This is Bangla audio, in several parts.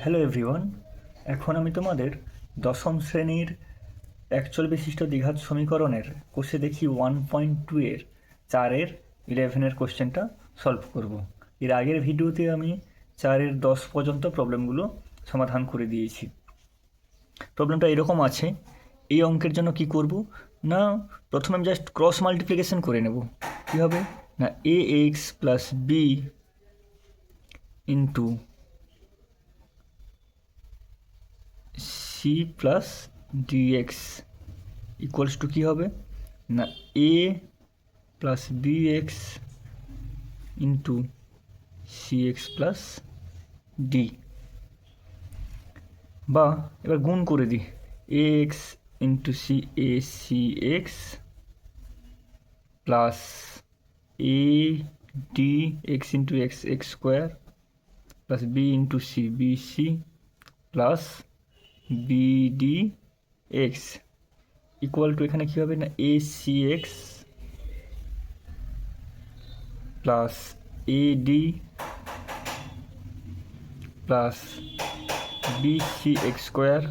হ্যালো এভরিওয়ান, এখন আমি তোমাদের দশম শ্রেণীর একচল বিশিষ্ট দ্বিঘাত সমীকরণের কোষে দেখি 1.2 এর 4-এর 11-এর কোশ্চেনটা সলভ করব। এর আগের ভিডিওতে আমি 4-এর 10 পর্যন্ত প্রবলেমগুলো সমাধান করে দিয়েছি। প্রবলেমটা এরকম আছে, এই অঙ্কের জন্য কি করব না, প্রথমে আমি জাস্ট ক্রস মাল্টিপ্লিকেশন করে নেব। কী হবে না, a x plus b into c plus dx equals to কী হবে না, a plus B x into c x plus d. বা এবার গুণ করে দিই, a x into c x plus A D x into x x square plus b into c b c plus B D x equal to এখানে কী হবে না, a C x plus A d plus B C x square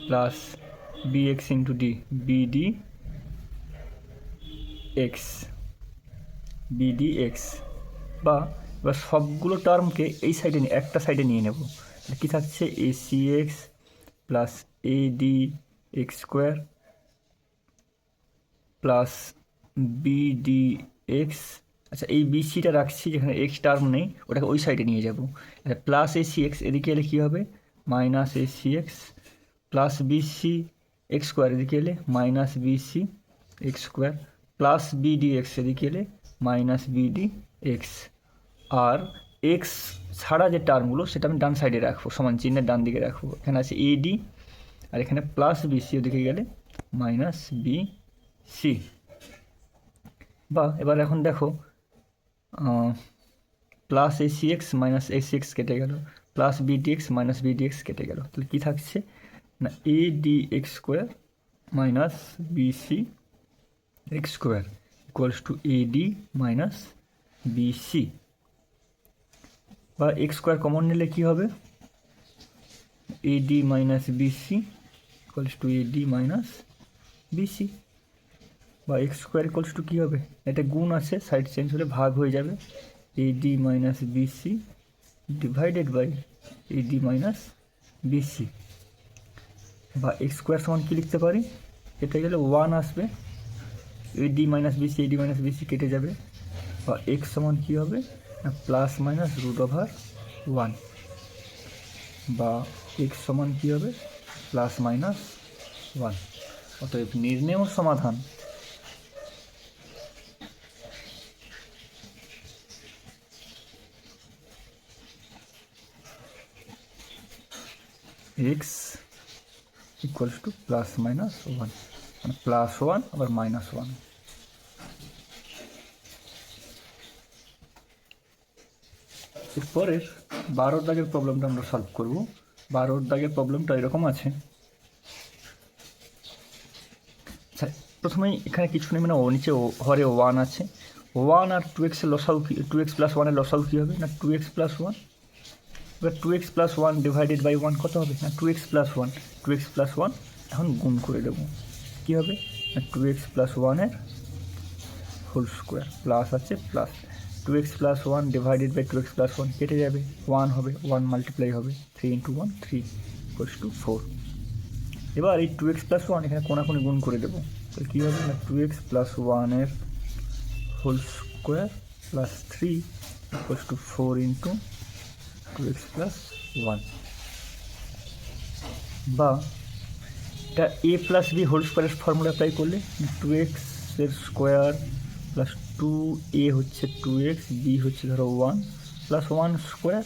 plus B x into D B D X B D X. বা এবার সবগুলো টার্মকে এই সাইডে একটা সাইডে নিয়ে নেব। কী থাকছে, A C x plus A D X square plus B D X. আচ্ছা, এই বি সিটা রাখছি, যেখানে এক্স টার্ম নেই ওটাকে ওই সাইডে নিয়ে যাব। আচ্ছা, প্লাস এ সি এক্স এদিকে এলে কী হবে, minus A C x plus B C x square এদিকে এলে minus B C x square plus B D X এদিকে এলে মাইনাস বি ডি এক্স। আর এক্স ছাড়া যে টার্মগুলো সেটা আমি ডান সাইডে রাখবো, সমান চিহ্নের ডান দিকে রাখবো। এখানে আছে এ ডি আর এখানে প্লাস বি সি ওদিকে গেলে মাইনাস বি সি। বা এবার এখন দেখো, plus A C x minus A C X কেটে গেল, plus B D X minus B D X কেটে গেল, তাহলে কী থাকছে না, A D X square minus B C x square equals to A D minus B C. বা এক্স স্কোয়ার কমন নিলে কী হবে, A D minus B C equals to A D minus B C. বা এক্স স্কোয়ার ইকুয়ালস টু কী হবে, এটা গুণ আছে, সাইড চেঞ্জ হলে ভাগ হয়ে যাবে, A D minus B C divided by A D minus B C. বা এক্স স্কোয়ার সমান কী লিখতে পারি, কেটে গেলে 1 আসবে, A D minus B C A D minus B C কেটে যাবে। বা এক্স সমান কী হবে না, প্লাস মাইনাস রুট ওভার 1। বা এক্স সমান কী হবে, প্লাস মাইনাস 1। অতএব নির্ণেয় সমাধান x equals to plus minus 1, মানে প্লাস 1 আবার মাইনাস 1। এরপরের 12 দাগের প্রবলেমটা আমরা সলভ করব। 12 দাগের প্রবলেমটা এরকম আছে। আচ্ছা, প্রথমেই এখানে কিছু নেই, মানে ও নিচে হরে 1 আছে, 1 আর 2x-এর লসাগু কি, 2x প্লাস 1-এর লসাগু কী হবে না, 2x প্লাস 1। এবার 2x প্লাস 1 ডিভাইডেড বাই 1 কত হবে না, 2x প্লাস 1। 2x প্লাস 1 এখন গুণ করে দেবো, কী হবে না, 2x প্লাস 1-এর হোল স্কোয়ার প্লাস আছে plus 2x plus 1 divided by 2x plus 1 কেটে যাবে, 1 হবে, 1 মাল্টিপ্লাই হবে, 3 ইন্টু 1 3 ইকুয়ালস টু 4। এবার এই 2x প্লাস 1 এখানে কোনাকুনি গুণ করে দেবো, তাহলে কী হবে না, 2x প্লাস 1-এর whole square plus 3 equals to 4 into 2x plus 1। বা এটা এ প্লাস বি হোল স্কোয়ারের ফর্মুলা অ্যাপ্লাই করলে 2x-এর স্কোয়ার প্লাস 2a হচ্ছে 2x, বি হচ্ছে ধরো 1 plus 1 square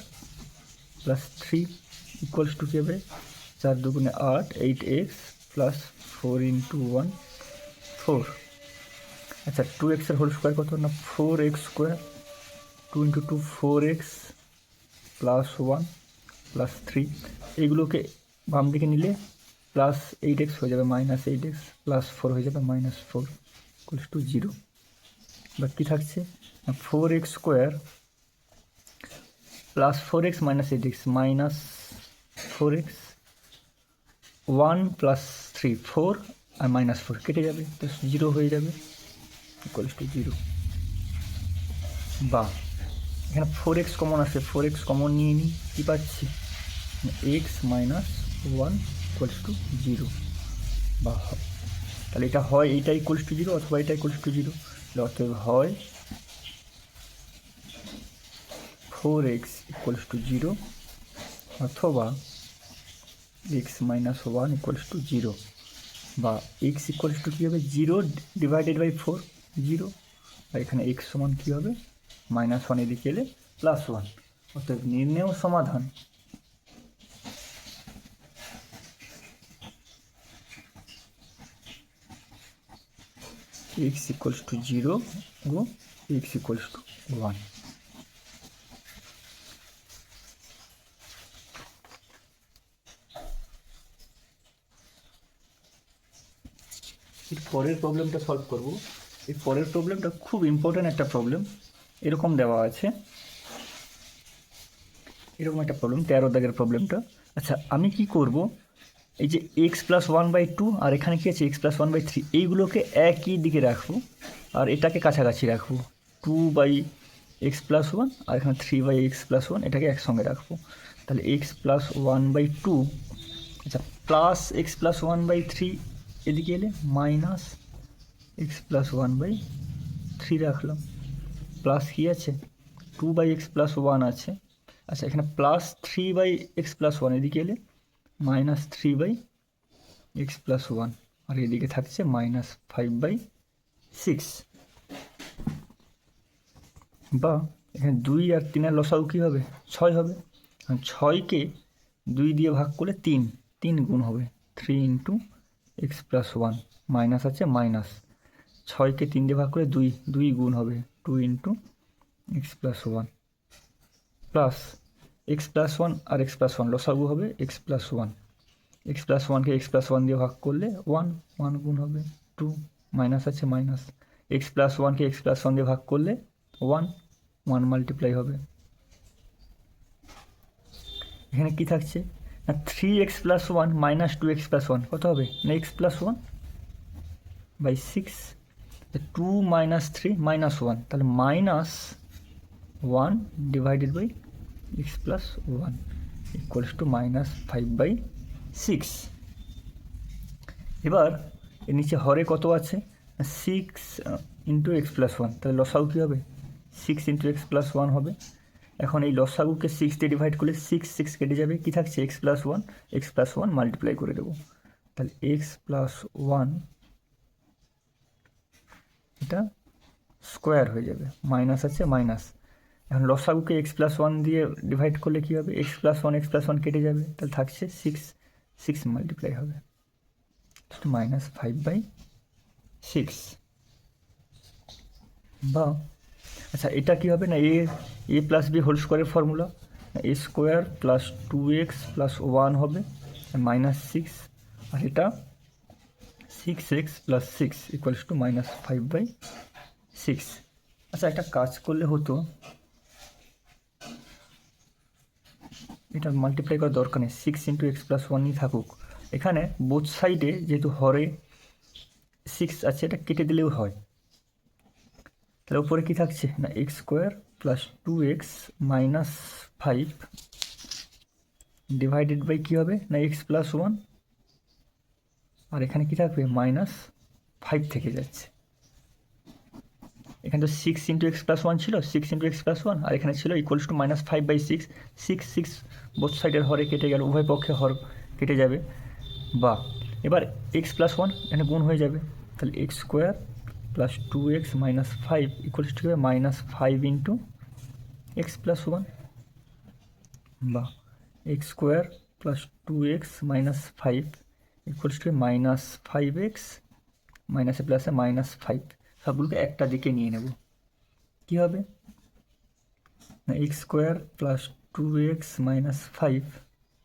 plus 3 equals to কী হবে, 4 দুগুণে 8 8x প্লাস 4 ইন্টু 1 4। আচ্ছা, 2x-এর হোল স্কোয়ার কত না, 4x square, 2 into 2 4x plus 1 plus 3, এইগুলোকে বাম দিকে নিলে প্লাস 8x হয়ে যাবে মাইনাস 8x প্লাস 4 হয়ে যাবে মাইনাস 4 ইকুয়ালস টু 0। বা কী থাকছে, 4x square plus 4x minus 8x minus 4x 1 plus 3 4 আর মাইনাস 4 কেটে যাবে, তো 0 হয়ে যাবে, ইকুয়ালস টু 0। বা এখানে 4x কমন আসে, 4x কমন নিয়ে নিই, কী পাচ্ছি x মাইনাস 1 ইকুয়ালস টু 0। বা তাহলে এটা হয় এইটা ইকুয়ালস টু 0 অথবা এটা ইকুয়ালস টু 0, অতএব হয় 4x ইকুয়ালস টু 0 অথবা x মাইনাস 1 ইকুয়ালস টু 0। বা x ইকুয়ালস টু কী হবে 0 ডিভাইডেড বাই 4 0, আর এখানে x সমান কী হবে -1 এদিকে এলে +1। অতএব নির্ণেয় সমাধান x ইকুয়ালস টু 0 ও x ইকুয়ালস টু 1। এর পরের প্রবলেমটা সলভ করব। এই পরের প্রবলেমটা খুব ইম্পর্ট্যান্ট একটা প্রবলেম। এরকম দেওয়া আছে, এরকম একটা প্রবলেম 13 দাগের প্রবলেমটা। আচ্ছা আমি কি করব, এই যে এক্স প্লাস 1/2 আর এখানে কি আছে এক্স প্লাস 1/3, এইগুলোকে একই দিকে রাখবো আর এটাকে কাছাকাছি রাখবো, 2/x প্লাস 1 আর এখানে 3/x প্লাস 1 এটাকে একসঙ্গে রাখবো। তাহলে এক্স প্লাস 1/2, আচ্ছা প্লাস এক্স প্লাস 1/3 এদিকে এলে মাইনাস এক্স প্লাস 1/3 রাখলাম, প্লাস কী আছে 2/x প্লাস 1 আছে। আচ্ছা এখানে প্লাস 3/x প্লাস 1 এদিকে এলে মাইনাস 3/x প্লাস 1 আর এদিকে থাকছে -5/6। বা এখানে 2 আর 3 লসাগু কী হবে 6 হবে, 6কে 2 দিয়ে ভাগ করলে 3 গুণ হবে 3 ইন্টু x প্লাস 1, মাইনাস আছে মাইনাস, 6কে 3 দিয়ে ভাগ করে 2 গুণ হবে 2 into x plus 1 plus x plus 1 আর x প্লাস 1 লসাগু হবে x প্লাস 1, x প্লাস 1কে x প্লাস 1 দিয়ে ভাগ করলে 1 গুণ হবে 2, মাইনাস আছে মাইনাস, x প্লাস 1কে x প্লাস 1 দিয়ে ভাগ করলে 1 মাল্টিপ্লাই হবে। এখানে কি থাকছে না 3x plus 1 minus 2x plus 1 কত হবে না x প্লাস 1/6, 2 মাইনাস 3 মাইনাস 1, তাহলে -1 divided by x plus 1 equals to -5/6। এবার এর নিচে হরে কত আছে 6 ইন্টু এক্স প্লাস 1, তাহলে লসাগু কী হবে 6 ইন্টু এক্স প্লাস 1 হবে। এখন এই লসাগুকে 6 দিয়ে ডিভাইড করলে 6 কেটে যাবে, কী থাকছে এক্স প্লাস 1 মাল্টিপ্লাই করে দেবো, তাহলে এক্স প্লাস 1 এটা স্কোয়ার হয়ে যাবে, মাইনাস আছে মাইনাস। এখন লসাগুকে x প্লাস 1 দিয়ে ডিভাইড করলে কী হবে x প্লাস 1 কেটে যাবে, তাহলে থাকছে 6 মাল্টিপ্লাই হবে -5/6। বা আচ্ছা এটা কী হবে না এ প্লাস বি হোল স্কোয়ারের ফর্মুলা, এ স্কোয়ার প্লাস 2x প্লাস 1 হবে -6, আর এটা 6x প্লাস 6 ইকুয়ালস টু -5/6। আচ্ছা একটা কাজ করলে হতো, এটা মাল্টিপ্লাই করার দরকার নেই, 6 ইন্টু এক্স প্লাস 1ই থাকুক। এখানে বোথ সাইডে যেহেতু হরে 6 আছে এটা কেটে দিলেও হয়, তাহলে উপরে কী থাকছে না x square plus 2x minus 5 divided by কী হবে না এক্স প্লাস 1, আর এখানে কী থাকবে -5 থেকে যাচ্ছে। এখানে তো 6 ইন্টু এক্স প্লাস 1 ছিল, 6 ইন্টু এক্স প্লাস 1 আর এখানে ছিল ইকুয়ালস টু -5/6, 6 বোথ সাইডের হরে কেটে গেল, উভয় পক্ষে হর কেটে যাবে। বা এবার এক্স প্লাস 1 এখানে গুণ হয়ে যাবে, তাহলে x square plus 2x minus 5 equals to -5 into x plus 1, বা X square plus 2x minus 5 equals to -5x মাইনাসে প্লাসে -5, সবগুলোকে একটা দিকে নিয়ে নেব, কী হবে না x square plus 2x minus 5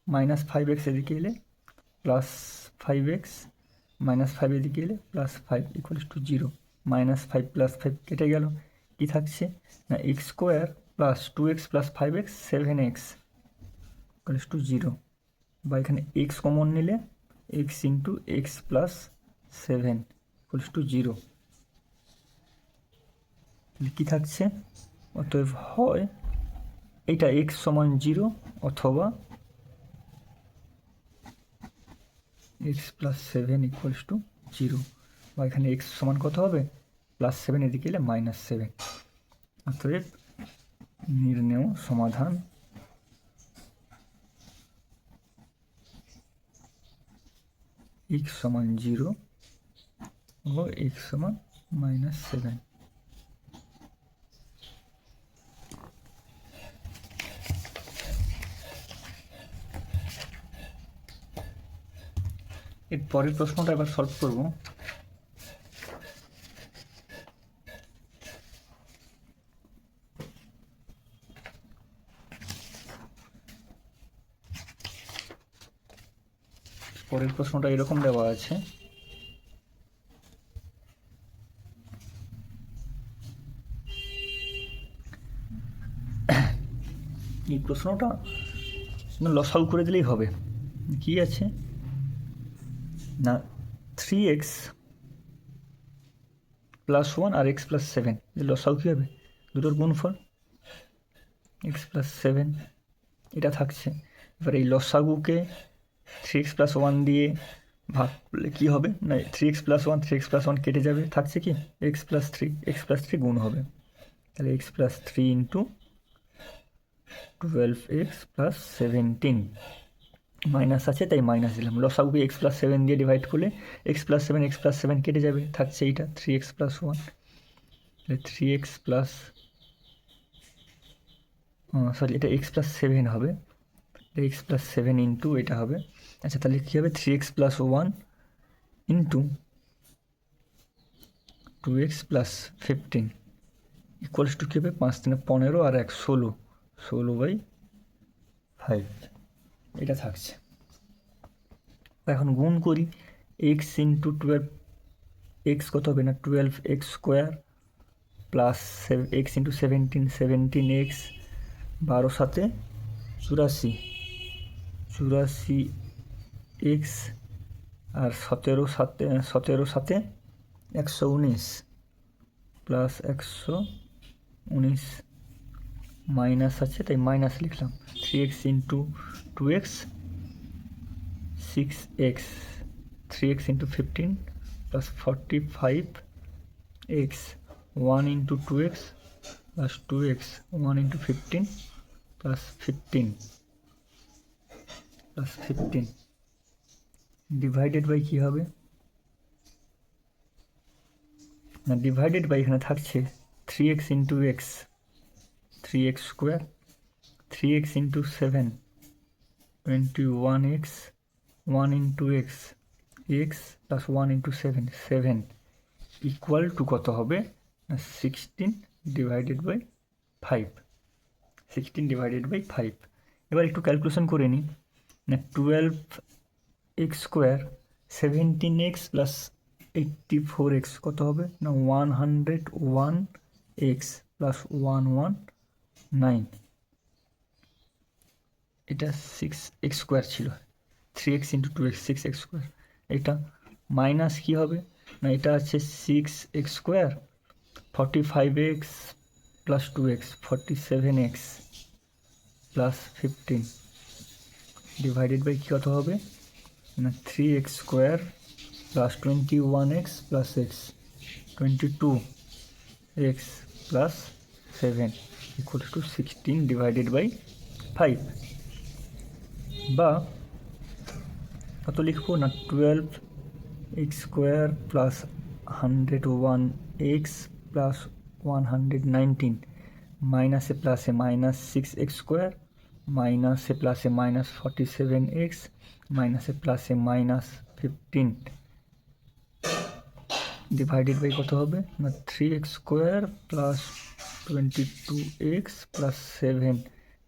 -5x এদিকে এলে প্লাস 5x মাইনাস 5 এদিকে এলে প্লাস 5 ইকুয়ালস টু 0, -5 + 5 কেটে গেল, কী থাকছে না x square plus 2x plus 5x 7x equals to 0, বা এখানে x কমন নিলে x into x plus 7 equals to 0 কী থাকছে? অতএব হয় এইটা x সমান 0 অথবা x প্লাস 7 ইকুয়ালস টু 0, বা এখানে x সমান কত হবে? প্লাস 7, এদিকে এলে -7। অতএব নির্ণেয় সমাধান x সমান 0 ও x সমান -7। এর পরের প্রশ্নটা এবার সলভ করব। পরের প্রশ্নটা এরকম দেওয়া আছে, এই প্রশ্নটা লসাগু করে দিলেই হবে। কি আছে না, 3x প্লাস 1 আর x প্লাস 7 লসাগু কী হবে? দুটোর গুণফল x প্লাস 7 এটা থাকছে। এবার এই লসাগুকে 3x প্লাস 1 দিয়ে ভাগ করলে কী হবে না, 3x প্লাস 1 কেটে যাবে, থাকছে কি x প্লাস 3 গুণ হবে, তাহলে x plus 3 into 12x plus 17 minus আছে তাই মাইনাস দিলাম। লসাগুকে x প্লাস 7 দিয়ে ডিভাইড করলে x প্লাস 7 কেটে যাবে, থাকছে এইটা 3x প্লাস 1, তাহলে 3x প্লাস সরি এটা x প্লাস 7 হবে, x প্লাস 7 ইন্টু এটা হবে। আচ্ছা তাহলে কী হবে? 3x plus 1 into 2x plus 15 equals to কী হবে? 5 3 15 আর 1 16/5 এটা থাকছে। এখন গুণ করি, x ইন্টু 12 x কত হবে না 12x square plus x into 17 x 12 সাথে 84 x আর 17 সাথে 119 প্লাস 119 মাইনাস আছে তাই মাইনাস লিখলাম। 3x into 2x 6x, 3x into 15 plus 45x, 1 into 2x plus 2x, 1 into 15 plus 15 divided by কী হবে না, ডিভাইডেড বাই এখানে থাকছে 3x into x 3x square, 3x into 7 21x, 1 into x x plus 1 into 7 equal to কত হবে না 16 ডিভাইডেড বাই 5। এবার একটু ক্যালকুলেশন করে নিই না, 12x square 17x plus 84x কত হবে না 101x প্লাস 119, এটা 6x স্কোয়ার ছিল, 3x into 2x 6x square, এটা মাইনাস কী হবে না এটা আছে 6x square 45x plus 2x 47x plus 15 divided by কী কত হবে না 3x square plus 21x plus x 22x plus 7 equal to 16 divided by 5, বা কত লিখবো না 12x square plus 101x plus 119 মাইনাসে প্লাসে মাইনাস 6x স্কোয়ার মাইনাসে প্লাসে মাইনাস 47x মাইনাসে প্লাসে মাইনাস 15 ডিভাইডেড বাই কত হবে না 3x square plus 22x plus 7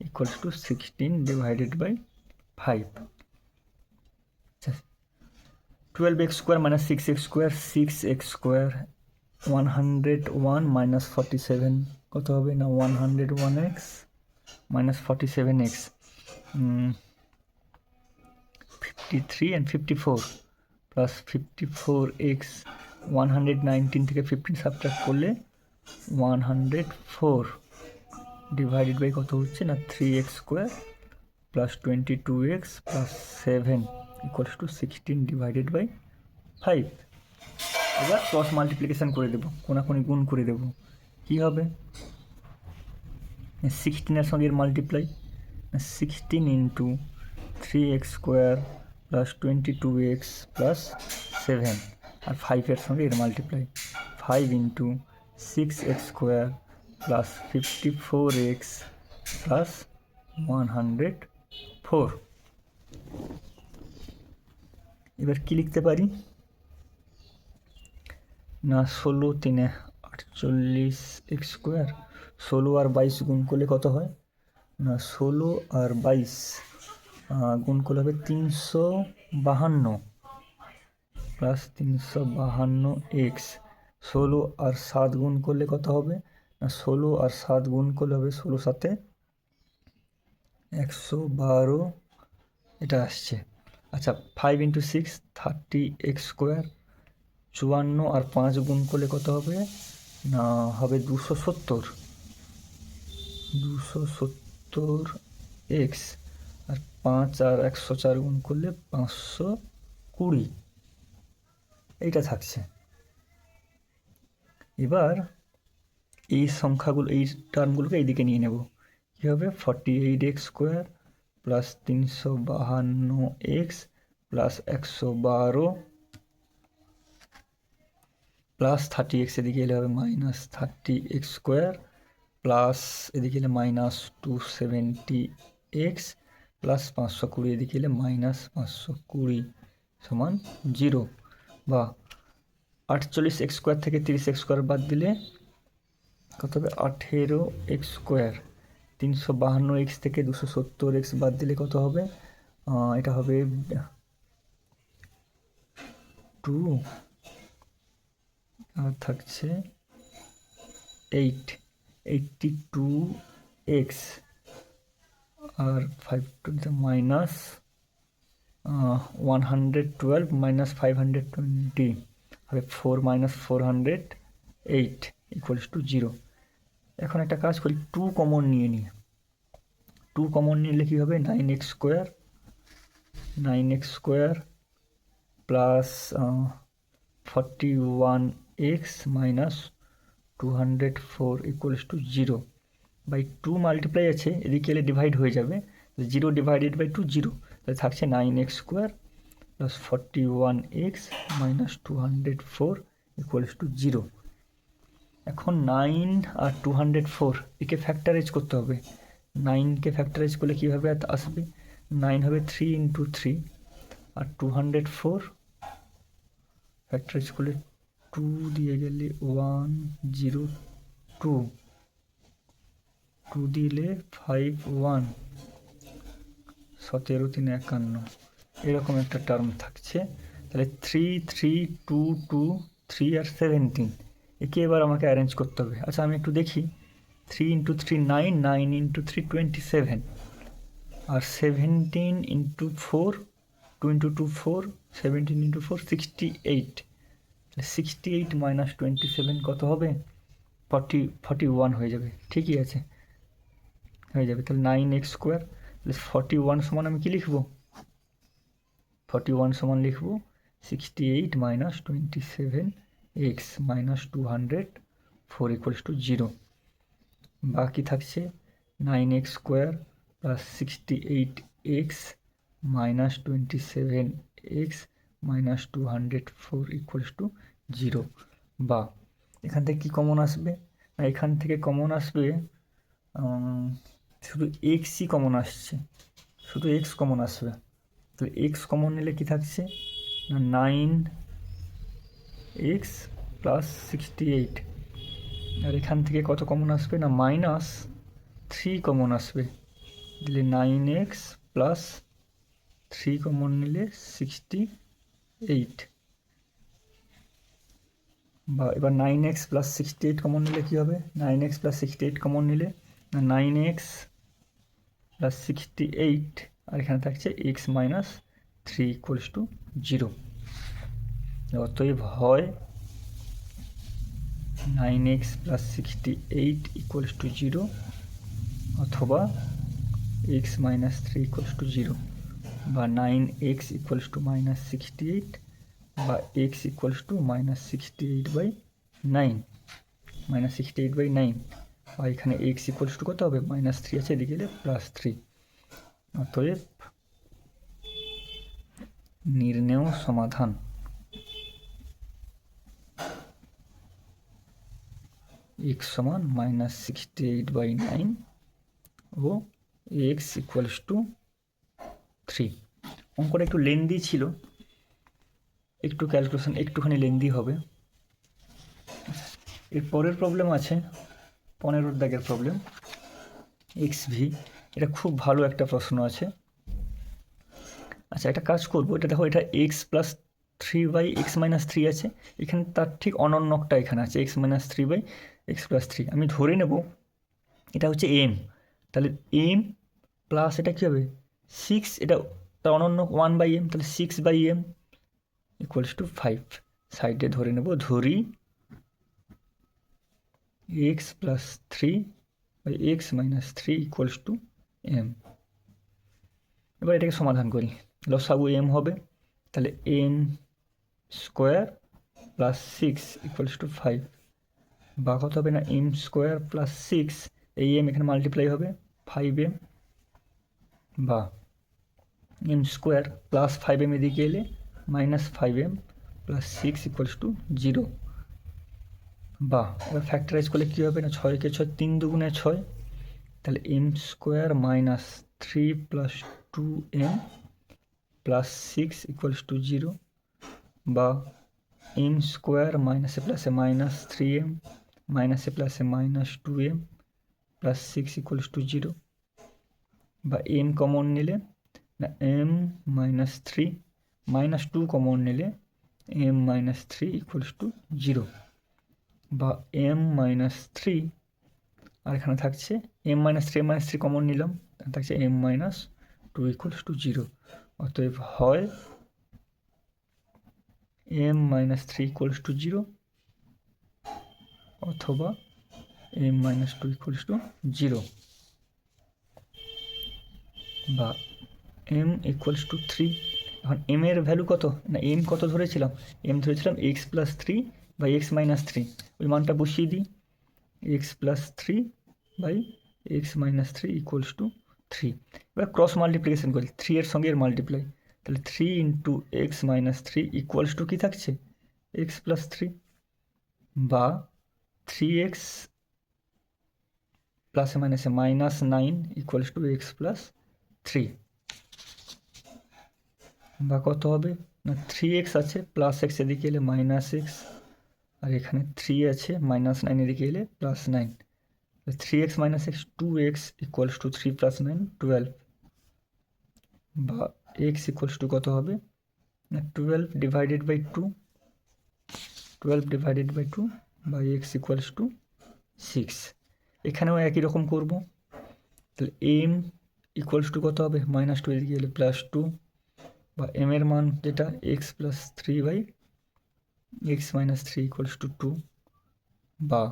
equals to 16 divided by 5। 12x square minus 6x square 6x square 101 minus 47 কত হবে না 101x minus 47x 53 and 54 plus 54x 119 থেকে 15 সাবট্রাক্ট করলে 104 ডিভাইডেড বাই কত হচ্ছে না 3x square plus 22x plus 7 equals to 16 divided by 5। এবার ক্রস মাল্টিপ্লিকেশান করে দেবো, কোনাকুনি গুণ করে দেবো। কী হবে 16-এর সঙ্গে এর multiply 16 into 3x square plus 22x plus 7 আর 5-এর সঙ্গে এর multiply 5 into 6x square plus 54x plus 104। এবার কি লিখতে পারি না 16 3 48x স্কোয়ার 16 আর 22 গুণ করলে কত হয় না 16 আর 22 গুণ করলে হবে 352 প্লাস 352x। 16 আর 7 গুণ করলে কত হবে না 16 আর 7 গুণ করলে হবে 16 সাথে 112 এটা আসছে। আচ্ছা 5 ইন্টু 6 30x স্কোয়ার 54 আর 5 গুণ করলে কত হবে না হবে 270x আর 5 আর 104 গুণ করলে 520 এইটা থাকছে। এবার এই সংখ্যাগুলো এই টার্মগুলোকে এইদিকে নিয়ে নেব। কী হবে 48x square plus 352x plus 112 plus 30x এদিকে এলে হবে মাইনাস 30x স্কোয়ার প্লাস এদিকে এলে মাইনাস 270x প্লাস 520 এদিকে এলে মাইনাস 520 সমান 0 বা 48x স্কোয়ার থেকে 30x স্কোয়ার বাদ দিলে কত হবে 18x স্কোয়ার 352x থেকে 270x বাদ দিলে কত হবে এটা হবে 2 আর থাকছে 82x আর 5 টু দ্য মাইনাস 112 মাইনাস 520 হবে 4 মাইনাস 408 ইকুয়ালস টু 0। এখন একটা কাজ করি 2 কমন নিয়ে নিই। 2 কমন নিলে কী হবে 9x square plus 41x minus 204 equals to 0 by 2 multiply আছে এদিকে এলে ডিভাইড হয়ে যাবে 0 ডিভাইডেড বাই 2 0 তাহলে থাকছে 9x square plus 41x minus 204 equals to 0। এখন 9 আর 204 একে ফ্যাক্টরাইজ করতে হবে। 9কে ফ্যাক্টরাইজ করলে কীভাবে আসবে 9 হবে 3 ইন্টু 3 আর 204 ফ্যাক্টরাইজ করলে 2 দিয়ে গেলে 102 2 দিলে 51 17 3 51 এরকম একটা টার্ম থাকছে। তাহলে 3 3 2 2 3 আর 17 একে এবার আমাকে অ্যারেঞ্জ করতে হবে। আচ্ছা আমি একটু দেখি 3 ইন্টু 3 9 9 ইন্টু 3 27 আর 17 ইন্টু 4 2 ইন্টু 2 4 17 ইন্টু 4 68 68 মাইনাস 27 কত হবে 41 হয়ে যাবে। ঠিকই আছে হয়ে যাবে। তাহলে 9x স্কোয়ার তাহলে 41 সমান আমি কী লিখব 41 সমান লিখব 68 minus 27x minus 204 equals to 0। বাকি থাকছে 9x square plus 68x minus 27x minus 204 equals to 0 বা এখান থেকে কী কমন আসবে না এখান থেকে কমন আসবে শুধু এক্সই কমন আসছে শুধু এক্স কমন আসবে। তাহলে এক্স কমন নিলে কী থাকছে না 9x প্লাস 68 আর এখান থেকে কত কমন আসবে না মাইনাস 3 কমন আসবে দিলে 9x প্লাস 3 কমন নিলে 68 বা এবার 9x প্লাস 68 কমন নিলে কী হবে? 9x প্লাস 68 কমন নিলে 9x প্লাস 68 আর এখানে থাকছে x মাইনাস 3 ইকুয়ালস টু 0। অতএব হয় 9x প্লাস 68 ইকুয়ালস টু 0 অথবা x মাইনাস 3 ইকুয়ালস টু 0 বা 9x ইকুয়ালস টু মাইনাস 68 বা x equals to minus 68/9 minus 68/9 বা এখানে x ইকুয়ালস টু কত হবে? মাইনাস 3 আছে, এদিকে গেলে প্লাস 3। অতএব নির্ণেয় সমাধান x সমান মাইনাস 68/9 ও x ইকুয়ালস টু 3। অঙ্কটা একটু লেন্দি ছিল, একটু ক্যালকুলেশন একটুখানি লেন্দি হবে। এর পরের প্রবলেম আছে 15 দাগের প্রবলেম XV। এটা খুব ভালো একটা প্রশ্ন আছে। আচ্ছা, একটা কাজ করবো, এটা দেখো, এটা x প্লাস 3/x মাইনাস 3 আছে, এখানে তার ঠিক অনন্যকটা এখানে আছে x মাইনাস 3/x প্লাস 3। আমি ধরে নেব এটা হচ্ছে m, তাহলে m প্লাস এটা কী হবে 6, এটা তার অনন্য 1/m, তাহলে 6/m ইকুয়ালস টু 5। সাইডে ধরে নেব, ধরি x plus 3/x minus 3 equals two m। এবার এটাকে সমাধান করি, লসাগু m হবে, তাহলে m square plus 6 equals two 5 বা কত হবে না m স্কোয়ার প্লাস 6, এই m এখানে মাল্টিপ্লাই হবে 5m বা m স্কোয়ার প্লাস 5m এদিকে এলে মাইনাস 5m প্লাস 6 ইকুয়ালস টু 0 বা এবার ফ্যাক্টরাইজ করলে কী হবে না 6কে 6 3 দুগুণে 6, তাহলে m square minus 3 plus 2m plus 6 equals to 0 বা m স্কোয়ার মাইনাসে প্লাসে মাইনাস 3m মাইনাসে প্লাসে minus 2m plus 6 equals to 0 বা m কমন নিলে না m মাইনাস 3 মাইনাস 2 কমন নিলে m মাইনাস 3 ইকুয়ালস টু 0 বা m মাইনাস 3 আর এখানে থাকছে m মাইনাস 3 কমন নিলাম, থাকছে m মাইনাস 2 ইকুয়ালস টু 0। অতএব হয় m মাইনাস 3 ইকুয়ালস টু 0 অথবা m মাইনাস 2 ইকুয়ালস টু 0 বা m ইকুয়ালস টু 3। এখন m এর ভ্যালু কত না m কত ধরেছিলাম? m ধরেছিলাম x প্লাস 3/x মাইনাস 3, ওই মানটা বসিয়ে দিই, x plus 3/x minus 3 equals to 3। এবার ক্রস মাল্টিপ্লিকেশন করি, 3 এর সঙ্গে এর মাল্টিপ্লাই, তাহলে 3 into x minus 3 equals to কী থাকছে x প্লাস 3 বা 3x প্লাসে মাইনাসে minus 9 equals to x plus 3 বা কত হবে না 3x আছে প্লাস x এদিকে এলে মাইনাস x আর এখানে 3 আছে মাইনাস 9 এদিকে এলে plus 9, 3x minus x 2x equals to 3 plus 9 12 বা x ইকুয়ালস টু কত হবে না 12 ডিভাইডেড বাই 2 বা x ইকুয়ালস টু 6। এখানেও একই রকম করব, তাহলে m ইকুয়ালস টু কত হবে মাইনাস 2 এদিকে এলে প্লাস 2 বা m এর মান যেটা x plus 3/x minus 3 equals to 2 বা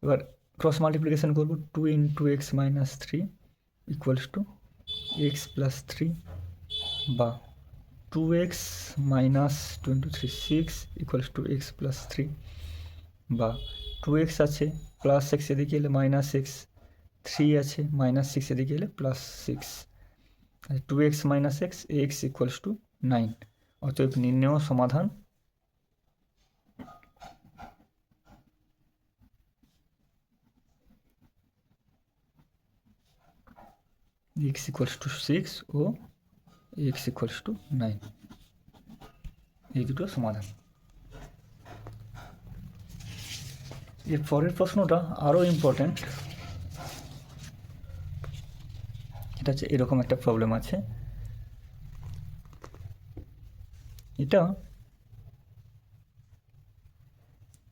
এবার ক্রস মাল্টিপ্লিকেশন করব 2 into x minus 3 equals to x plus 3 বা 2x minus 2 into 3 6 equals to x plus 3 বা 2x আছে প্লাস এক্স এদিকে এলে মাইনাস এক্স, 3 আছে মাইনাস 6 এদিকে এলে plus 6, 2x minus X x equals to 9। অতএব নির্ণেয় সমাধান x ইকুয়ালস টু 6 ও x ইকুয়ালস টু 9, এই দুটো সমাধান। এর পরের প্রশ্নটা আরও ইম্পর্ট্যান্ট, এটা হচ্ছে এরকম একটা প্রবলেম আছে, এটা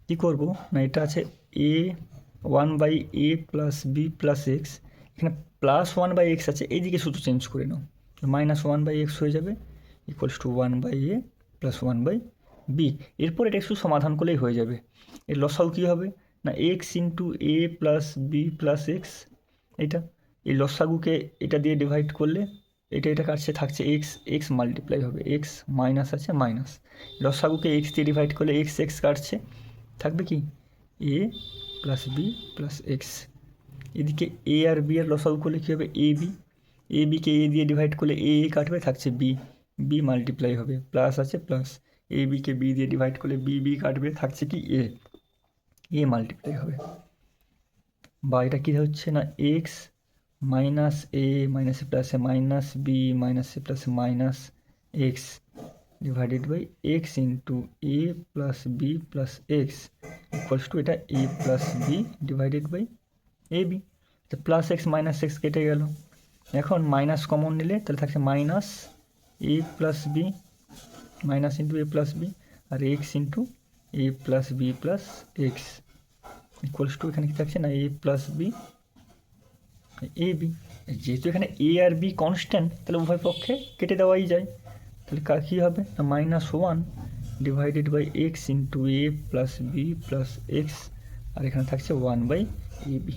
কী করবো না, এটা আছে A 1/a plus B plus X, এখানে +1/x আছে, এইদিকে শুধু চেঞ্জ করে নাও, -1/x হয়ে যাবে equals to 1/a plus 1/b। এরপর এটা একটু সমাধান করলেই হয়ে যাবে। এর লসাউ কী হবে না x into a plus B plus x, এটা এই লসাগুকে এটা দিয়ে ডিভাইড করলে এটা কাটছে, থাকছে এক্স, এক্স মাল্টিপ্লাই হবে, এক্স মাইনাস আছে মাইনাস, লসাগুকে এক্স দিয়ে ডিভাইড করলে এক্স এক্স কাটছে, থাকবে কি এ প্লাস বি প্লাস এক্স। এদিকে এ আর বি এর লসাগু করলে কী হবে এ বি, এ বিকে এ দিয়ে ডিভাইড করলে এ কাটবে, থাকছে বি, বি মাল্টিপ্লাই হবে, প্লাস আছে প্লাস, এ বিকে বি দিয়ে ডিভাইড করলে বি বি কাটবে, থাকছে কি এ মাল্টিপ্লাই হবে। বা এটা কী হচ্ছে না x minus a minus a প্লাসে মাইনাস বি মাইনাস এ প্লাসে minus x divided by x into a plus B plus x equals to এটা a plus b divided by a b. তো প্লাস এক্স মাইনাস এক্স কেটে গেল, এখন মাইনাস কমন নিলে তাহলে থাকছে minus a plus b minus into a plus b আর x into a plus B plus x equals to এখানে কী থাকছে না a plus B A B. যেহেতু এখানে এ আর বি কনস্ট্যান্ট তাহলে উভয় পক্ষে কেটে দেওয়াই যায়, তাহলে কী হবে না -1 divided by x into a plus B plus x আর এখানে থাকছে 1/ab।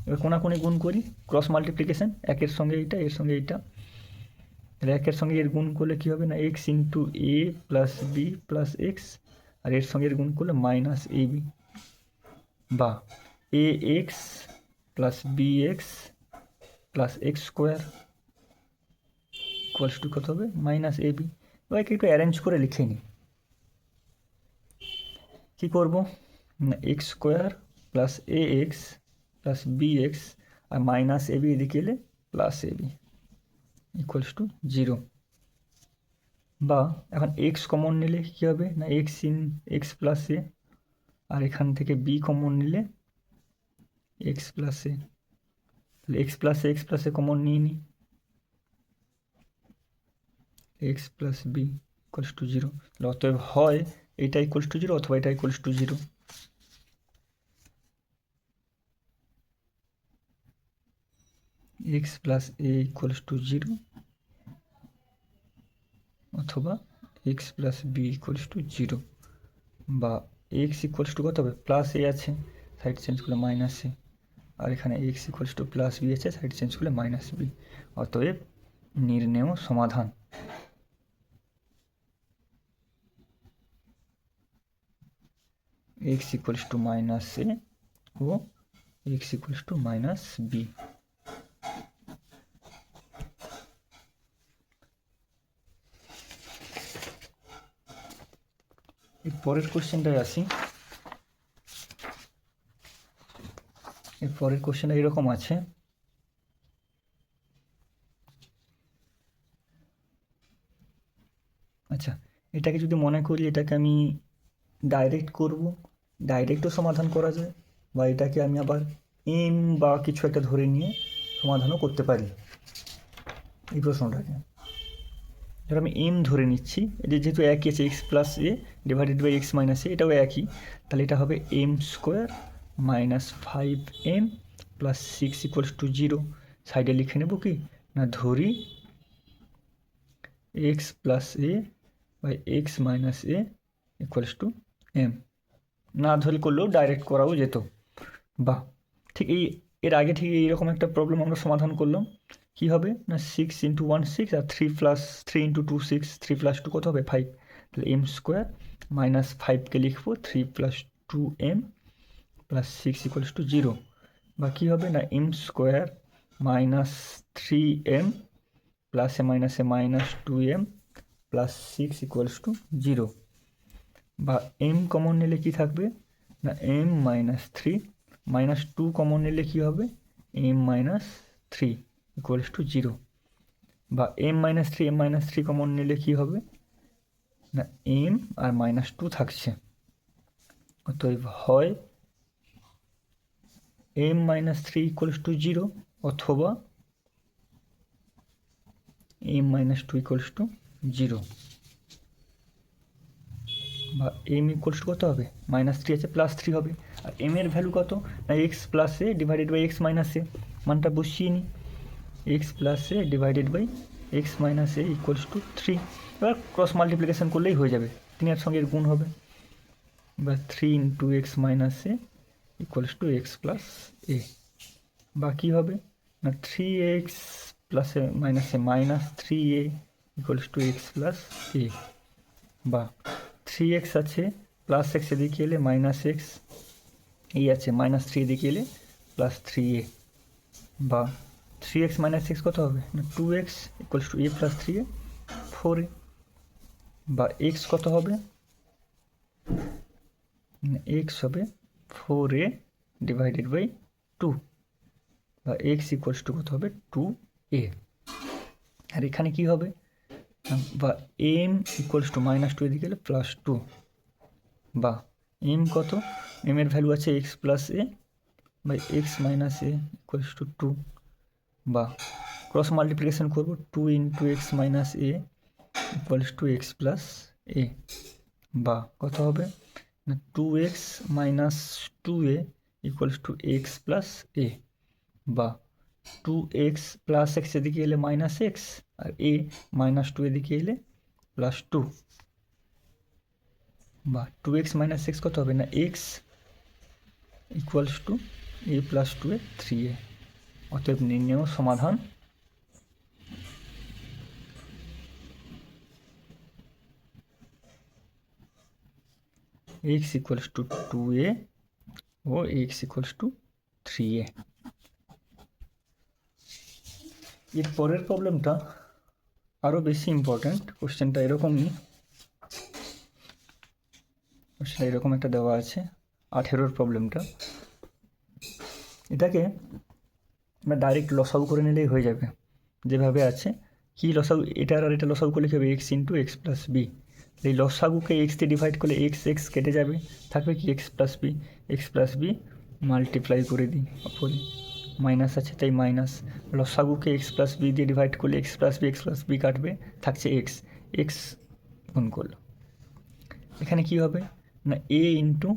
এবার কোনাকুনি গুণ করি, ক্রস মাল্টিপ্লিকেশান, একের সঙ্গে এইটা এর সঙ্গে এইটা, তাহলে একের সঙ্গে এর গুণ করলে কী হবে না x into a plus B plus x আর এর সঙ্গে এর গুণ করলে -ab, বা a x plus B x plus x square equals to কত হবে -ab। এবারকে একটু অ্যারেঞ্জ করে লিখে নিই, কী করবো না এক্স স্কোয়ার প্লাস এ এক্স প্লাস বি এক্স আর মাইনাস এবি এদিকে এলে প্লাস এবি ইকুয়ালস টু 0। বা এখন এক্স কমন নিলে কী হবে না x in x plus a আর এখান থেকে বি কমন নিলে এক্স প্লাস এ, তাহলে এক্স প্লাস এ কমন নিয়ে নিই, x plus b equals to 0। তাহলে অতএব হয় এটা ইকুয়ালস টু 0 অথবা এটা equals to 0। X plus a equals to 0 অথবা x plus b equals to 0, বা এক্স ইকুয়ালস টু কত হবে প্লাস এ আছে সাইড চেঞ্জ করলে মাইনাস এ আর এখানে x equals to plus b আছে সাইড চেঞ্জ করলে মাইনাস বি। অতএব নির্ণেয় সমাধান x equals to minus a ও x equals to minus b. এর পরের কোশ্চেনটায় আসি, এর পরের কোশ্চেনটা এরকম আছে, আচ্ছা এটাকে যদি মনে করি এটাকে আমি ডাইরেক্ট করব, ডাইরেক্টও সমাধান করা যায়, বা এটাকে আমি আবার এম বা কিছু একটা ধরে নিয়ে সমাধানও করতে পারি। এই প্রশ্নটাকে ধর আমি এম ধরে নিচ্ছি, এটা যেহেতু একই আছে x plus a divided by x minus a, এটাও একই, তাহলে এটা হবে এম স্কোয়ার মাইনাস 5m প্লাস 6 ইকুয়ালস টু 0। সাইডে লিখে নেব কি না ধরি x plus a by x minus a equals to m. না ধরে করলেও ডাইরেক্ট করাও যেত। বা ঠিক এর আগে ঠিক এইরকম একটা প্রবলেম আমরা সমাধান করলাম, কী হবে না 6 × 1 6 আর 3 × 2 6, 3 + 2 কত হবে 5, তাহলে এম স্কোয়ার মাইনাস 5কে লিখবো 3 + 2m প্লাস 6 ইকুয়ালস টু 0। বা কী হবে না এম স্কোয়ার মাইনাস 3m প্লাসে মাইনাসে minus 2m plus 6 equals to 0। বা এম কমন নিলে কি থাকবে না m মাইনাস 3 মাইনাস 2 কমন নিলে কী হবে m মাইনাস 3 ইকুয়ালস টু 0। বা m মাইনাস 3 কমন নিলে কী হবে না m আর মাইনাস 2 থাকছে, অতএব হয় m মাইনাস 3 ইকুয়ালস টু 0 অথবা m মাইনাস 2 ইকুয়ালস টু 0। বা বা এম ইকুয়ালস টু কত হবে, -3 আছে +3 হবে। আর এম এর ভ্যালু কত, না x plus a divided by x minus a, মানটা বসিয়ে নিই, x plus a divided by x minus a equals to 3। এবার ক্রস মাল্টিপ্লিকেশন করলেই হয়ে যাবে, 3 এর সঙ্গে এর গুণ হবে, বা 3 into x minus a equals to x plus a, বা কী হবে না 3x plus a minus a -3a equals to x plus a, বা 3x আছে প্লাস এক্স এদিকে এলে -x, এই আছে -3 এদিকে এলে +3a, বা 3x - x কত হবে না 2x equals to a plus 3a 4a, বা x কত হবে, x হবে 4a ডিভাইডেড বাই 2, বা x ইকুয়ালস টু কত হবে 2a। আর এখানে কি হবে, বা m ইকুয়ালস টু -2 এদিকে এলে +2, বা m কত, m এর ভ্যালু আছে x plus a by x minus a equals to 2, বা ক্রস মাল্টিপ্লিকেশন করবো 2 into x minus a equals to x plus a, বা কত হবে না 2x - 2a equals to x plus a, বা 2x প্লাস এক্স এদিকে এলে -x, আর a -2 এদিকে এলে +2, বা 2x - x কত হবে না x ইকুয়ালস টু a প্লাস 2a 3a। অতএব নির্ণেয় সমাধান x ইকুয়ালস টু 2a ও x ইকুয়ালস টু 3a। এর পরের প্রবলেমটা আরও বেশি ইম্পর্ট্যান্ট, কোশ্চেনটা এরকমই, কোশ্চেনটা এরকম একটা দেওয়া আছে 18-র প্রবলেমটা। এটাকে আমরা ডাইরেক্ট লসাগু করে নিলেই হয়ে যাবে, যেভাবে আছে কি লসাগু, এটার আর এটা লসাগু করলে কী হবে x into x plus b, এই লসাগুকে এক্স দিয়ে ডিভাইড করলে এক্স এক্স কেটে যাবে, থাকবে কি এক্স প্লাস বি মাল্টিপ্লাই করে দিই, ওপরে মাইনাস আছে তাই মাইনাস, লসাগুকে এক্স প্লাস বি দিয়ে ডিভাইড করলে এক্স প্লাস বি কাটবে, থাকছে এক্স, এক্স গুণ করলো। এখানে কি হবে না এ ইন্টু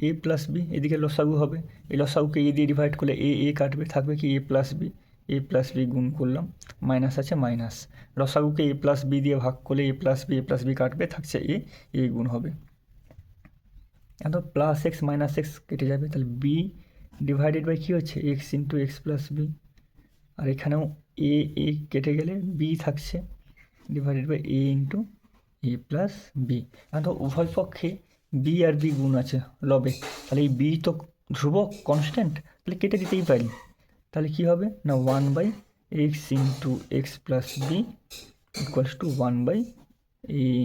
এ প্লাস বি, এদিকে লসাগু হবে, এই লসাগুকে এ দিয়ে ডিভাইড করলে এ কাটবে, থাকবে কি এ প্লাস বি গুণ করলাম, মাইনাস আছে মাইনাস, লসাগুকে এ প্লাস বি দিয়ে ভাগ করলে এ প্লাস বি কাটবে, থাকছে এ গুণ হবে, এত প্লাস এক্স মাইনাস এক্স কেটে যাবে, তাহলে বি ডিভাইডেড বাই কী হচ্ছে x into x plus b, আর এখানেও এ কেটে গেলে বি থাকছে divided by a into a plus b. এখন তো উভয় পক্ষে বি আর বি গুণ আছে লবে, তাহলে এই বি তো ধ্রুবক কনস্ট্যান্ট, তাহলে কেটে দিতেই পারি, তাহলে কী হবে না 1/x into x plus b equals to 1/a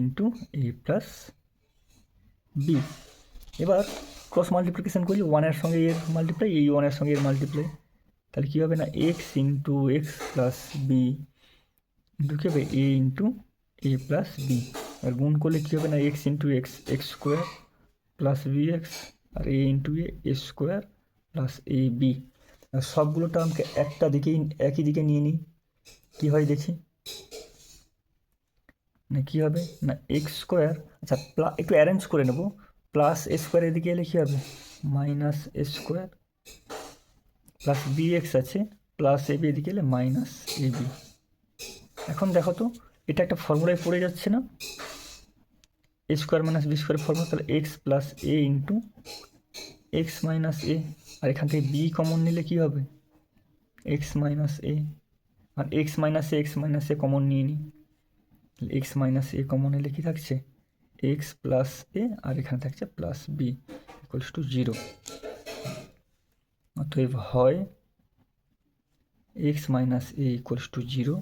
into a plus b. এবার ক্রস মাল্টিপ্লিকেশন করলে 1-এর সঙ্গে এর মাল্টিপ্লাই, এই 1-এর সঙ্গে এর মাল্টিপ্লাই, তাহলে কী হবে না x into x plus b into কী হবে a into a plus b, আর গুণ করলে কী হবে না x into x square plus B x, আর a into a square plus a b. সবগুলো টার্মকে একটা দিকেই একই দিকে নিয়ে নিই, কী হয় দেখি না কী হবে না এক্স স্কোয়ার, আচ্ছা একটু অ্যারেঞ্জ করে নেব, প্লাস এ স্কোয়ার এদিকে এলে কী হবে মাইনাস এ স্কোয়ার প্লাস বি এক্স আছে প্লাস এ বি এদিকে এলে মাইনাস এ বি। এখন দেখো তো এটা একটা ফর্মুলায় পড়ে যাচ্ছে না, a square minus b square formula, তাহলে x plus a into x minus a, আর এখান থেকে বি কমন নিলে কী হবে এক্স মাইনাস এ, আর এক্স মাইনাস এ কমন নিয়ে নিই, এক্স মাইনাস এ কমন নিলে কী থাকছে এক্স প্লাস এ, আর এখানে থাকছে প্লাস বি ইকুয়ালস টু 0। অতএব হয় x minus a equals to 0,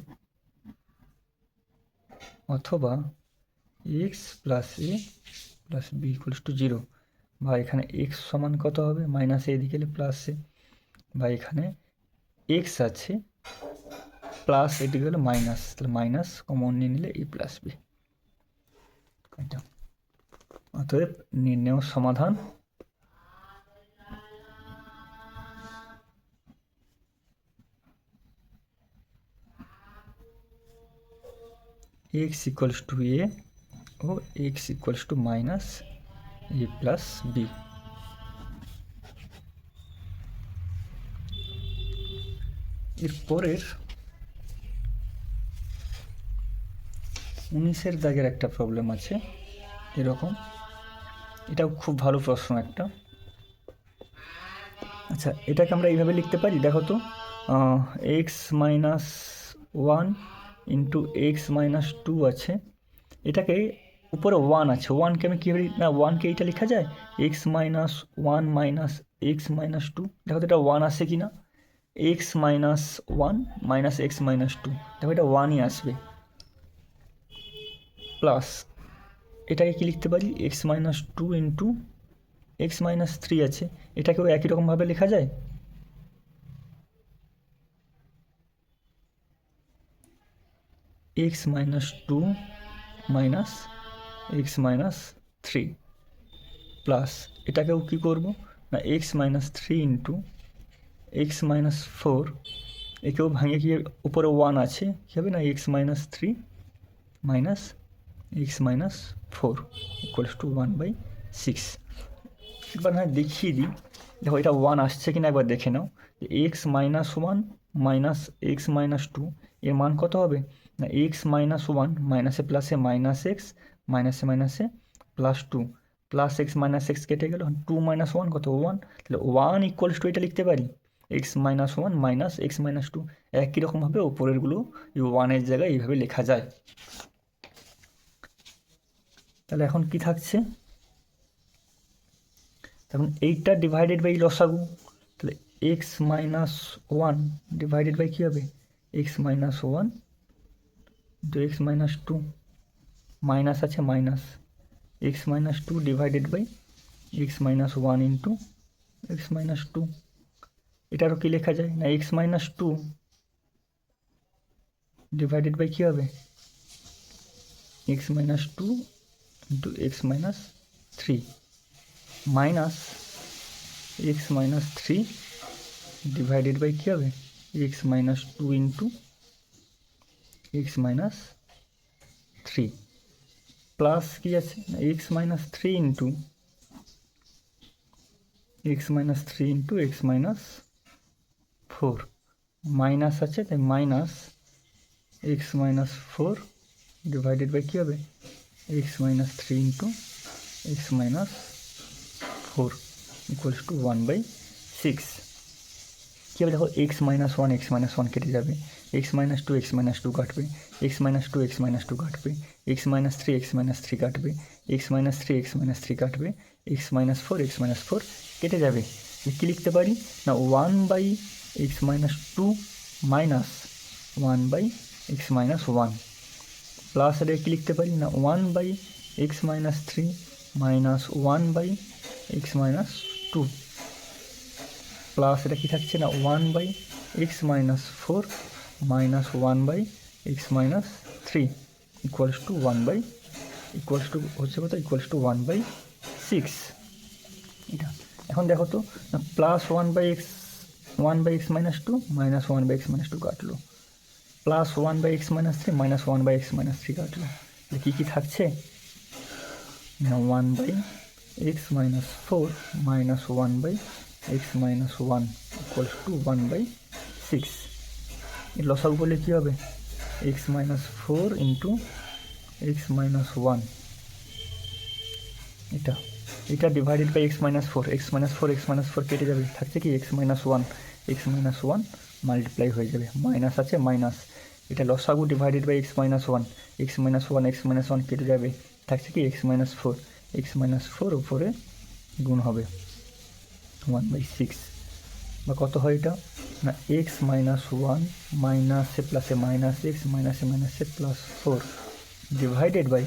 অথবা x plus a plus b equals to 0, বা এখানে এক্স সমান কত হবে মাইনাস এ এদিকে এলে প্লাস এ, বা এখানে এক্স আছে প্লাস এদিকে হলো মাইনাস, তাহলে মাইনাস কমন নিয়ে নিলে এ প্লাস বি। অতএব নির্ণেয় সমাধান এক্স ইকুয়ালস টু এ ও x equals to minus a plus b. এরপরের 19 দাগের একটা প্রবলেম আছে এরকম, এটাও খুব ভালো প্রশ্ন একটা। আচ্ছা, এটাকে আমরা এইভাবে লিখতে পারি, দেখো তো, x minus one into x minus two আছে, এটাকে উপরে ওয়ান আছে, ওয়ানকে আমি কীভাবে, না ওয়ানকে এইটা লেখা যায় x minus one minus x minus two, দেখো তো এটা ওয়ান আসে কি না, x minus one minus x minus two, দেখো এটা ওয়ানই আসবে, প্লাস এটাকে কি লিখতে পারি x minus two into x minus three আছে, এটাকেও একই রকমভাবে লেখা যায়, x minus two minus x minus three, plus এটাকেও কী করবো না x minus three into x minus four, একেও ভাঙে গিয়ে উপরে ওয়ান আছে কী হবে না x minus three minus x minus four equals to one by six. একবার হ্যাঁ দেখিয়ে দিই, দেখো এটা ওয়ান আসছে কিনা একবার দেখে নাও, x minus one minus x minus two, এর মান কত হবে না এক্স মাইনাস ওয়ান মাইনাসে প্লাসে মাইনাস এক্স মাইনাসে মাইনাসে plus two, plus x minus x কেটে গেল, টু মাইনাস ওয়ান কত ওয়ান, তাহলে ওয়ান ইকুয়ালস টু এটা লিখতে পারি x minus one minus x minus two, একই রকমভাবে ওপরেরগুলো এই ওয়ানের জায়গায় এইভাবে লেখা যায়। তাহলে এখন কি থাকছে, তখন এইটা ডিভাইডেড বাই লসাগু, তাহলে x minus one divided by কী হবে x minus one into x minus two, minus আছে minus x minus two divided by x minus one into x minus two, এটারও কি লেখা যায় না x minus two divided by কী হবে x minus two into x minus three, minus x minus three divided by কী হবে x minus two into x minus three, plus কী আছে x minus three into x minus three into x minus four, minus আছে তাই minus x minus four divided by কী হবে x minus three into x minus four equals to one by six. কী হবে দেখো এক্স মাইনাস ওয়ান কেটে যাবে, এক্স মাইনাস টু কাটবে, এক্স মাইনাস টু কাটবে, এক্স মাইনাস থ্রি কাটবে, এক্স মাইনাস থ্রি কাটবে, এক্স মাইনাস ফোর কেটে যাবে, কী লিখতে পারি না one by x minus two minus one by x minus one, plus এটা কী লিখতে পারি না one by x minus three minus one by x minus two, plus এটা কী থাকছে না one by x minus four minus one by x minus three equals to one by equals to হচ্ছে কত equals to one by six. এটা এখন দেখো তো plus one by x minus two minus one by x minus two কাটলো, plus one by x minus three minus one by x minus three কাটলো, কী কী থাকছে না one by x minus four minus one by x minus one equals to one by six, এর লসাগু করলে কী হবে x minus four into x minus one, এটা divided by x minus four কেটে যাবে, থাকছে কি এক্স মাইনাস ওয়ান মাল্টিপ্লাই হয়ে যাবে, মাইনাস আছে মাইনাস, এটা লসাগু divided by x minus one কেটে যাবে, থাকছে কি এক্স মাইনাস ফোর উপরে গুণ হবে ওয়ান বাই সিক্স, বা কত হয় এটা না এক্স মাইনাস ওয়ান মাইনাসে প্লাসে মাইনাস এক্স মাইনাসে প্লাস ফোর ডিভাইডেড বাই,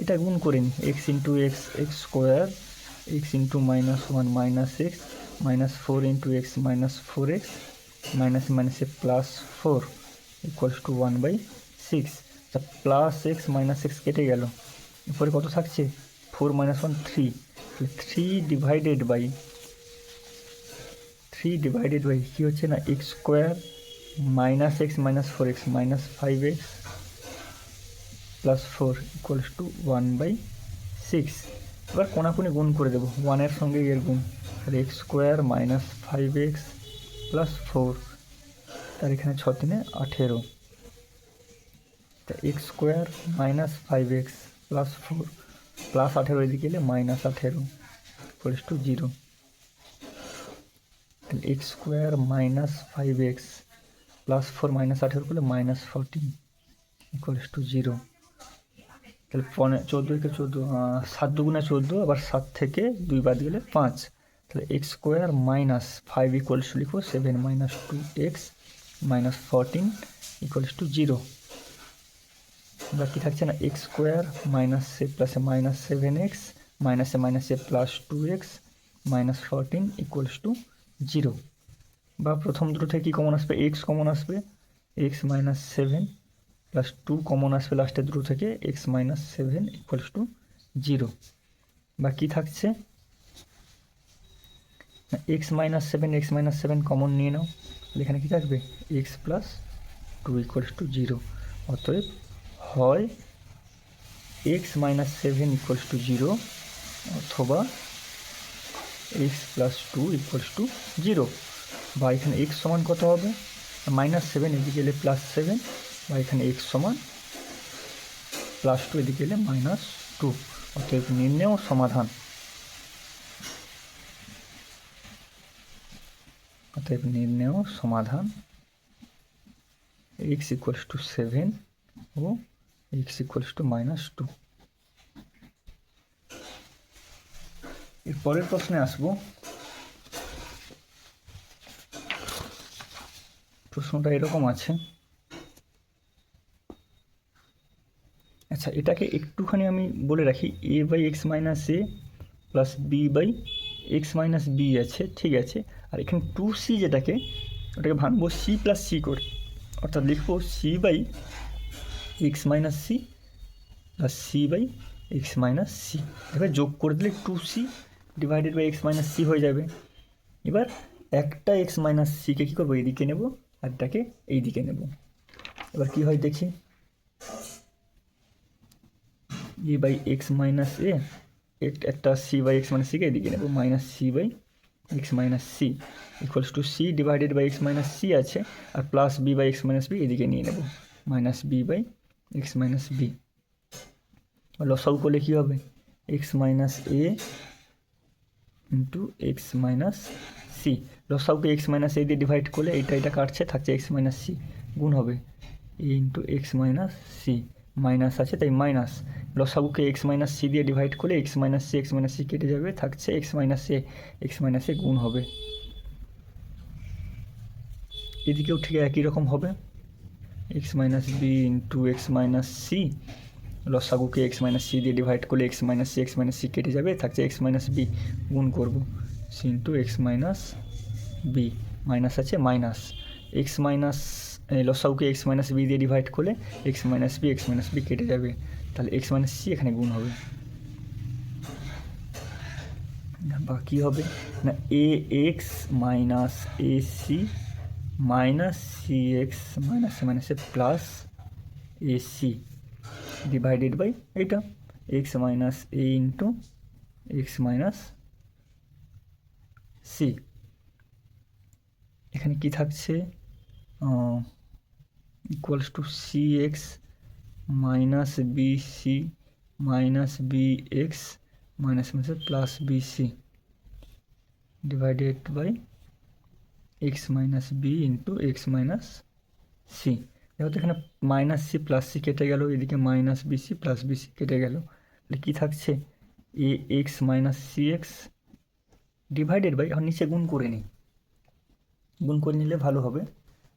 এটা গুণ করে নিই x into x square x into minus one minus x minus four into x minus four x মাইনাসে plus four equals to one by six, plus x minus x কেটে গেল, এরপরে কত থাকছে four minus one three divided by কী হচ্ছে না x square minus x minus four x minus five x plus four equals to one by six, এবার কোনাকুনি গুণ করে দেবো, 1-এর সঙ্গে এর গুণ, তাহলে x square minus 5x plus 4, তার এখানে 6×3 = 18, তা x square minus 5x plus 4 plus 18 এদিকে এলে -18 = 0, তাহলে x square minus 5x plus 4 -18 করলে -14 = 0, তাহলে 14×14 7×2 = 14, আবার 7 থেকে 2 বাদ গেলে 5, তাহলে এক্স স্কোয়ার মাইনাস 5 লিখো 7 - 2x -14 = 0। এবার কী থাকছে না, এক্স স্কোয়ার মাইনাস প্লাসে মাইনাস 7x মাইনাসে মাইনাসে প্লাস 2x -14 = 0, বা প্রথম দুটো থেকে কী কমন আসবে, এক্স কমন আসবে, x - 7 প্লাস 2 কমন আসবে লাস্টের দুটো থেকে, x - 7 = 0, বা কী থাকছে, x - 7 কমন নিয়ে নাও, এখানে কী থাকবে, x + 2 = 0, অতএব হয় x - 7 = 0 অথবা x + 2 = 0, বা এখানে x সমান কত হবে, -7 এদিকে এলে +7, বা এখানে x সমান +2 এদিকে এলে -2, অতএব নির্ণেয় সমাধান, x = 7 ও x = -2। এর পরের প্রশ্নে আসবো। প্রশ্নটা এরকম আছে, আচ্ছা এটাকে একটুখানি আমি বলে রাখি, a/x - a plus b/x - b আছে, ঠিক আছে, আর এখানে 2c যেটাকে, ওটাকে ভাঙবো c + c করে, অর্থাৎ লিখবো c/x - c plus c/x - c, এবার যোগ করে দিলে 2c / x - c হয়ে যাবে। এবার একটা x - c কে কী করবো, এইদিকে নেব, আর এটাকে এই দিকে নেব, এবার কি হয় দেখি, a/x - a, একটা c/x - c কে এদিকে নেব, -c/x - c = c / x - c আছে, আর প্লাস b/x - b এদিকে নিয়ে নেব, -b/x - b, লসাগু করলে কী হবে, x - a × x - c, লসাগুকে x - a দিয়ে ডিভাইড করলে এটা কাটছে, থাকছে x - c, গুণ হবে a × x - c, মাইনাস আছে তাই মাইনাস, লসাগুকে x - c দিয়ে ডিভাইড করলে x - c কেটে যাবে, থাকছে x - a গুণ হবে, এদিকেও ঠিক একই রকম হবে, x - b × x - c, লসাগুকে x - c দিয়ে ডিভাইড করলে x - c কেটে যাবে, থাকছে x - b, গুণ করব c × x - b, মাইনাস আছে মাইনাস, লসাগুকে x - b দিয়ে ডিভাইড করলে x - b কেটে যাবে, তাহলে x - c এখানে গুণ হবে, বা কী হবে না, ax - ac -cx - plus ac divided by এইটা x - a × x - c, এখানে কি থাকছে, equals to cx - bc -bx plus bc divided by x - b × x - c, যেহেতু এখানে -c + c কেটে গেল, এদিকে -bc + bc কেটে গেল, তাহলে কী থাকছে, ax - cx ডিভাইডেড বাই, এখন নিচে গুণ করে নিই, গুণ করে নিলে ভালো হবে,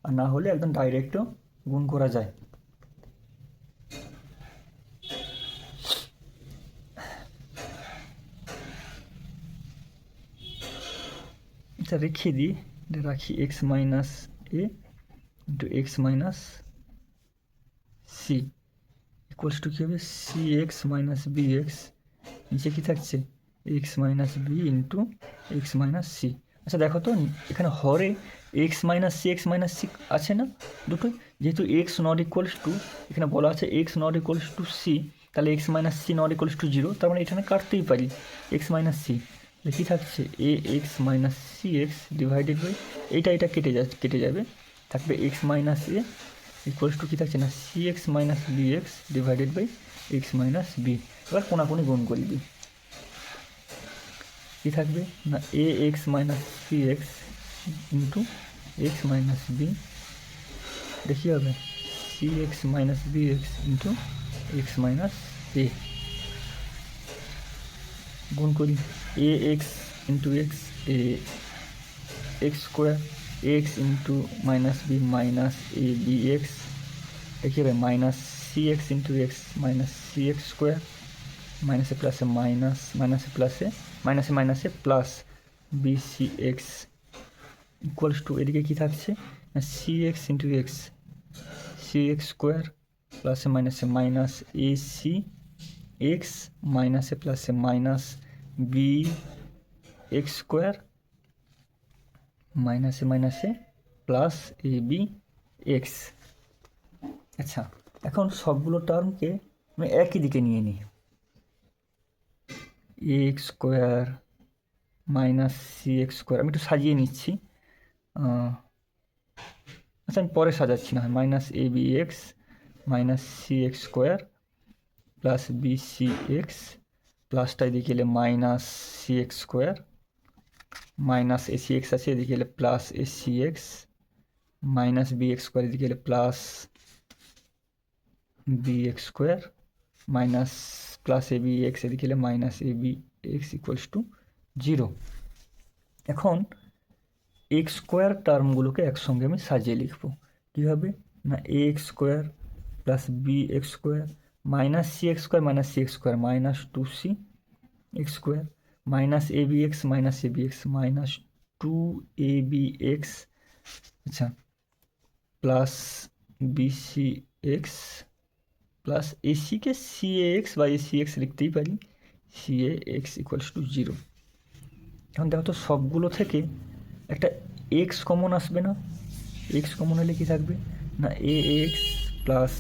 আর না হলে একদম ডাইরেক্টও গুণ করা যায়, এটা রেখে দিই, এটা রাখি x - a × x - c equals to কী হবে, cx - bx, নিচে কী থাকছে, x - b × x - c, আচ্ছা দেখো তো এখানে হরে x - c x - c আছে না দুটোই, যেহেতু x ≠ equals to, এখানে বলা আছে x ≠ equals to c, তাহলে x minus c not equals to zero, তার মানে এখানে কাটতেই পারি এক্স মাইনাস সি, তাহলে কী থাকছে a x minus c x divided by এটা কেটে যাবে, থাকবে x minus a equals to কী থাকছে না c x minus b x divided by x minus b. এবার কোনাকুনি গুণ করবি, কী থাকবে না a x minus c x into x minus b, দেখি হবে c x minus b x into x minus a, গুণ করি a x into x a x square x into minus b minus a b x, দেখি হবে minus c x into x minus c x square, মাইনাসে প্লাসে মাইনাস মাইনাসে প্লাসে মাইনাসে মাইনাসে plus B C x equals to এদিকে কী থাকছে না c x into x c x square প্লাসে মাইনাসে মাইনাস এ সি এক্স মাইনাসে প্লাসে মাইনাস বি এক্স স্কোয়ার মাইনাসে মাইনাসে প্লাস এ বি এক্স। আচ্ছা, এখন সবগুলো টার্মকে আমি একই দিকে নিয়ে নিই, a x square minus c x square, আমি একটু সাজিয়ে নিচ্ছি, আচ্ছা আমি পরে সাজাচ্ছি না, minus a b x minus c x square plus B C x, প্লাসটা এদিকে এলে minus c x square minus A C x আছে, এদিকে এলে plus A C x minus b x square, এদিকে এলে plus B x square minus plus a b x, এদিকে এলে minus a b x equals to zero. এখন এক্স স্কোয়ার টার্মগুলোকে একসঙ্গে আমি সাজিয়ে লিখব, কীভাবে না a x square plus B x square minus c x square minus two c x square minus a b x minus two a b x, আচ্ছা plus B C x plus এসিকে সি এ এক্স বা এসি এক্স লিখতেই পারি, c a x equals to zero. এখন দেখো তো সবগুলো থেকে একটা এক্স কমন আসবে না, এক্স কমন হলে কী থাকবে না a x plus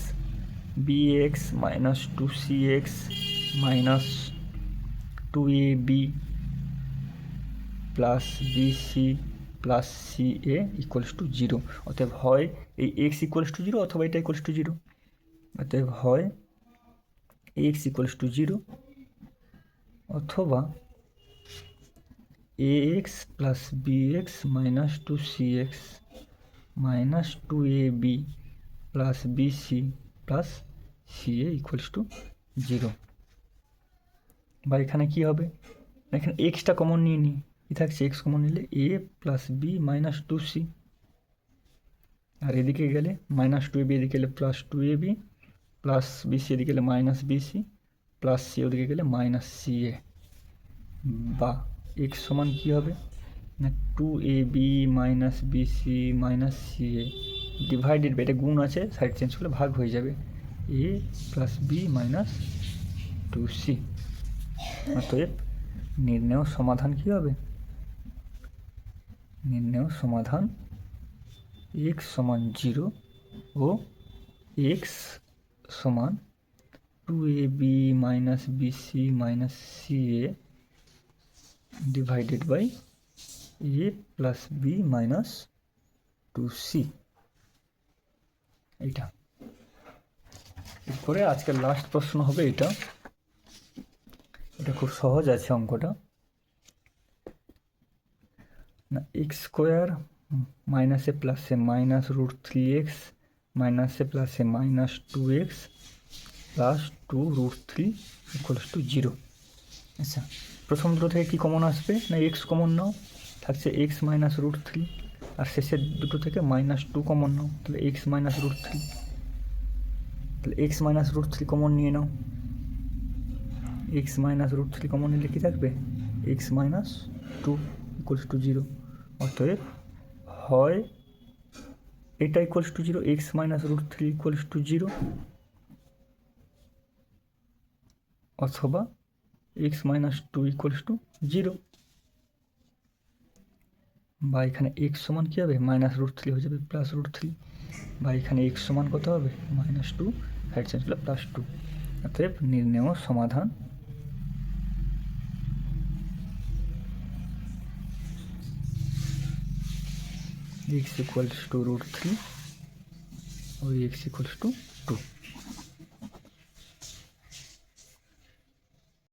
B x minus two c x minus two a b plus B c plus c a equals to zero. অতএব হয় এই এক্স ইকুয়ালস টু জিরো অথবা এটা ইকুয়ালস টু জিরো, অতএব হয় এক্স ইকুয়ালস টু জিরো অথবা a x plus B x minus two c x minus two a b plus B c plus c a equals to zero. বা এখানে কী হবে, এখানে এক্সটা কমন নিয়ে নিই, কী থাকছে এক্স কমন নিলে a plus b minus two c, আর এদিকে গেলে মাইনাস টু এ বি, এদিকে গেলে plus two a b plus B c, এদিকে গেলে minus B c plus c, ওদিকে গেলে মাইনাস সি এ। বা এক্স সমান কী হবে না two a b minus B c minus c a divided by, এটা গুণ আছে সাইড চেঞ্জ করলে ভাগ হয়ে যাবে a plus b minus two c. অতএব নির্ণেয় সমাধান কী হবে, নির্ণেয় সমাধান এক্স সমান জিরো ও এক্স সমান two a b minus B c minus c a divided by a plus b minus two c. এইটা এরপরে আজকের লাস্ট প্রশ্ন হবে এটা, এটা খুব সহজ আছে অঙ্কটা, না এক্স স্কোয়ার মাইনাসে প্লাসে মাইনাস রুট থ্রি এক্স মাইনাসে প্লাসে minus two x plus two root three equals to zero. আচ্ছা, প্রথম দুটো থেকে কী কমন আসবে না এক্স কমন নাও, থাকছে এক্স মাইনাস রুট থ্রি, আর শেষের দুটো থেকে মাইনাস টু কমন নাও, তাহলে এক্স মাইনাস রুট থ্রি, তাহলে x minus root three common নিয়ে নাও, x minus root three common নিলে কী থাকবে x minus two equals to zero. অতএব হয় এটা equals to zero, x minus root three equals to zero, অথবা x minus two equals to zero. বা এখানে এক্স সমান কী হবে মাইনাস রুট থ্রি হয়ে যাবে প্লাস রুট থ্রি, বা এখানে এক্স সমান কত হবে মাইনাস টু সাইড চেঞ্জ করলে প্লাস টু। অতএব নির্ণেয় সমাধান x equals to √3 or x equals to